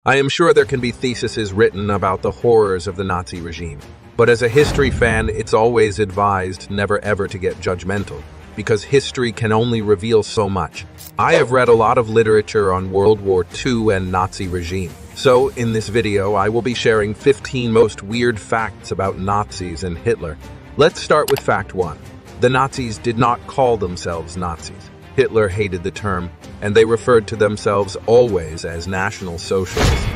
I am sure there can be theses written about the horrors of the Nazi regime, but as a history fan, it's always advised never ever to get judgmental, because history can only reveal so much. I have read a lot of literature on World War II and Nazi regime, so in this video I will be sharing 15 most weird facts about Nazis and Hitler. Let's start with fact 1. The Nazis did not call themselves Nazis. Hitler hated the term, and they referred to themselves always as National Socialists.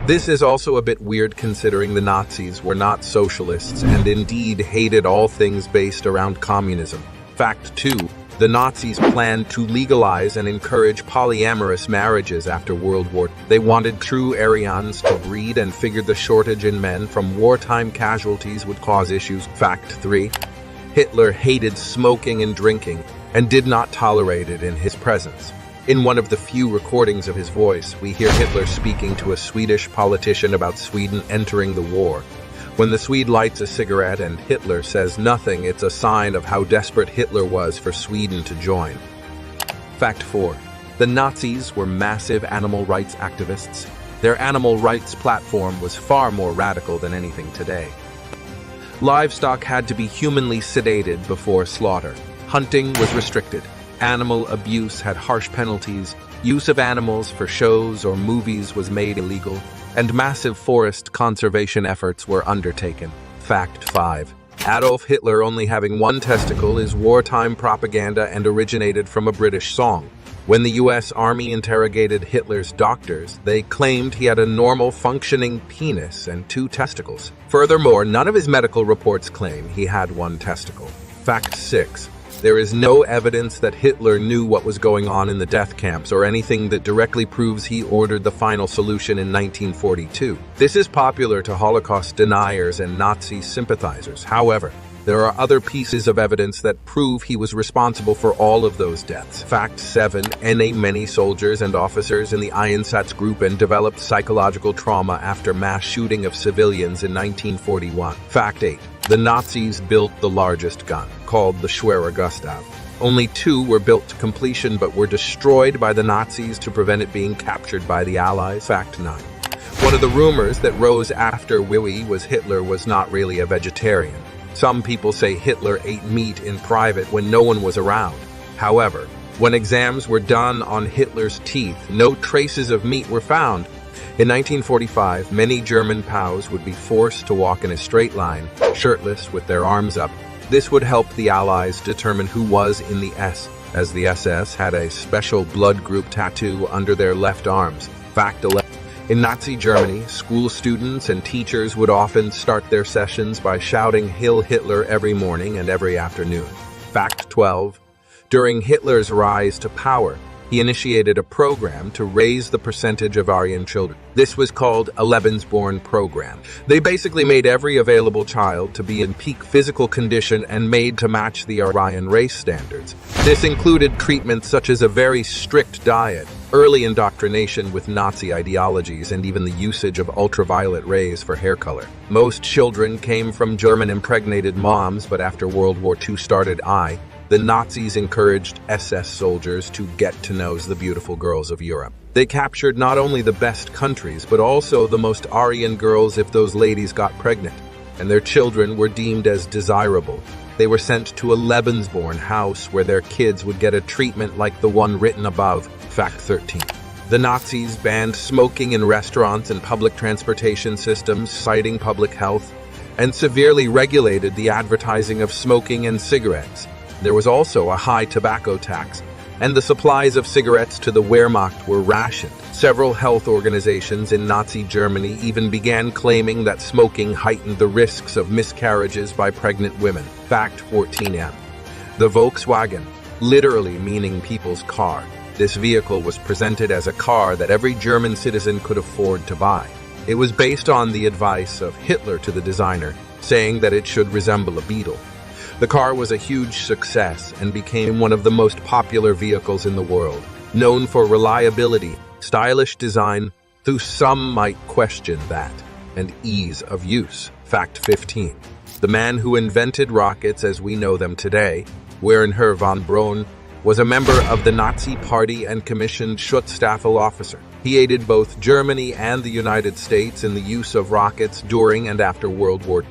This is also a bit weird considering the Nazis were not socialists and indeed hated all things based around communism. Fact 2. The Nazis planned to legalize and encourage polyamorous marriages after World War II. They wanted true Aryans to breed and figured the shortage in men from wartime casualties would cause issues. Fact 3. Hitler hated smoking and drinking and did not tolerate it in his presence. In one of the few recordings of his voice, we hear Hitler speaking to a Swedish politician about Sweden entering the war. When the Swede lights a cigarette and Hitler says nothing, it's a sign of how desperate Hitler was for Sweden to join. Fact 4. The Nazis were massive animal rights activists. Their animal rights platform was far more radical than anything today. Livestock had to be humanly sedated before slaughter. Hunting was restricted. Animal abuse had harsh penalties. Use of animals for shows or movies was made illegal, and massive forest conservation efforts were undertaken. Fact 5. Adolf Hitler only having one testicle is wartime propaganda and originated from a British song. When the US Army interrogated Hitler's doctors, they claimed he had a normal functioning penis and 2 testicles. Furthermore, none of his medical reports claim he had 1 testicle. Fact 6. There is no evidence that Hitler knew what was going on in the death camps or anything that directly proves he ordered the final solution in 1942. This is popular to Holocaust deniers and Nazi sympathizers. However, there are other pieces of evidence that prove he was responsible for all of those deaths. Fact 7. Many soldiers and officers in the Einsatzgruppen developed psychological trauma after mass shooting of civilians in 1941. Fact 8. The Nazis built the largest gun, called the Schwerer Gustav. Only 2 were built to completion but were destroyed by the Nazis to prevent it being captured by the Allies. Fact 9. One of the rumors that rose after Willy was Hitler was not really a vegetarian. Some people say Hitler ate meat in private when no one was around. However, when exams were done on Hitler's teeth, no traces of meat were found. In 1945, many German POWs would be forced to walk in a straight line, shirtless with their arms up. This would help the Allies determine who was in the S, as the SS had a special blood group tattoo under their left arms. Fact 11. In Nazi Germany, school students and teachers would often start their sessions by shouting "Heil Hitler" every morning and every afternoon. Fact 12. During Hitler's rise to power, he initiated a program to raise the percentage of Aryan children. This was called a Lebensborn program. They basically made every available child to be in peak physical condition and made to match the Aryan race standards. This included treatments such as a very strict diet, early indoctrination with Nazi ideologies, and even the usage of ultraviolet rays for hair color. Most children came from German impregnated moms, but after World War II started, the Nazis encouraged SS soldiers to get to know the beautiful girls of Europe. They captured not only the best countries, but also the most Aryan girls if those ladies got pregnant, and their children were deemed as desirable. They were sent to a Lebensborn house where their kids would get a treatment like the one written above. Fact 13. The Nazis banned smoking in restaurants and public transportation systems, citing public health, and severely regulated the advertising of smoking and cigarettes. There was also a high tobacco tax, and the supplies of cigarettes to the Wehrmacht were rationed. Several health organizations in Nazi Germany even began claiming that smoking heightened the risks of miscarriages by pregnant women. Fact 14m. The Volkswagen, literally meaning people's car. This vehicle was presented as a car that every German citizen could afford to buy. It was based on the advice of Hitler to the designer, saying that it should resemble a Beetle. The car was a huge success and became one of the most popular vehicles in the world, known for reliability, stylish design, though some might question that, and ease of use. Fact 15. The man who invented rockets as we know them today, Wernher von Braun, was a member of the Nazi Party and commissioned Schutzstaffel officer. He aided both Germany and the United States in the use of rockets during and after World War